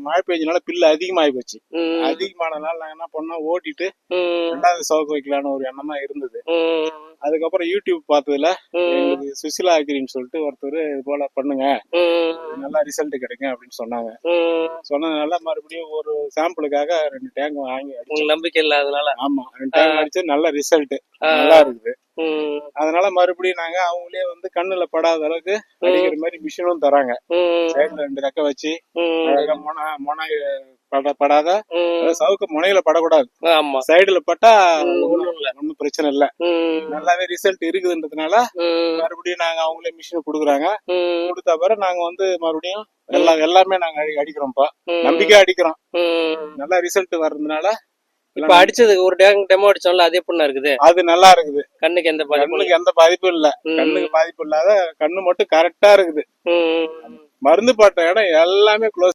மழை பெஞ்சனால பில்லு அதிகமாகி போச்சு. அதிகமானதுனால நாங்க என்ன பண்ணோம், ஓட்டிட்டு ரெண்டாவது சவுக்கு வைக்கலான்னு ஒரு எண்ணமா இருந்தது. அதுக்கப்புறம் யூடியூப் பார்த்ததுல எங்களுக்கு சுசிலா அக்ரின்னு சொல்லிட்டு ஒருத்தர் இது போல பண்ணுங்க, நல்லா ரிசல்ட் கிடைக்கும் அப்படின்னு சொன்னாங்க. சொன்னதுனால மறுபடியும் ஒரு சாம்பிளுக்காக 2 டேங்க் வாங்கி அடிச்சோம். நம்பிக்கை இல்லாதனால. ஆமா, 2 டேங்க் அடிச்சு நல்ல ரிசல்ட் நல்லா இருக்குது. அதனால மறுபடியும் நாங்க அவங்களே வந்து கண்ணுல படாத அளவுக்கு அடிக்கிற மாதிரி மிஷினும் தராங்க. சைடுல 2 ரெக்க வச்சு அழகா முனை படாத, சவுக்கு முனையில படக்கூடாது, சைடுல பட்டா ஒன்னும் பிரச்சனை இல்ல. நல்லாவே ரிசல்ட் இருக்குதுன்றதுனால மறுபடியும் நாங்க அவங்களே மிஷின் குடுக்குறாங்க. கொடுத்த பிறகு நாங்க வந்து மறுபடியும் எல்லாமே நாங்க அடிக்கிறோம்ப்பா. நம்பிக்கை அடிக்கிறோம். நல்லா ரிசல்ட் வர்றதுனால. இப்ப அடிச்சது ஒரு டெமோ அடிச்சோம்ல, அது எப்படி இருக்குது? அது நல்லா இருக்குது. கண்ணுக்கு எந்த பாதிப்பும் இல்ல. கண்ணுக்கு பாதிப்பு இல்லாத கண்ணு மட்டும் கரெக்டா இருக்குது. மருந்து பாட்ட இடம் எல்லாமே க்ளோஸ்.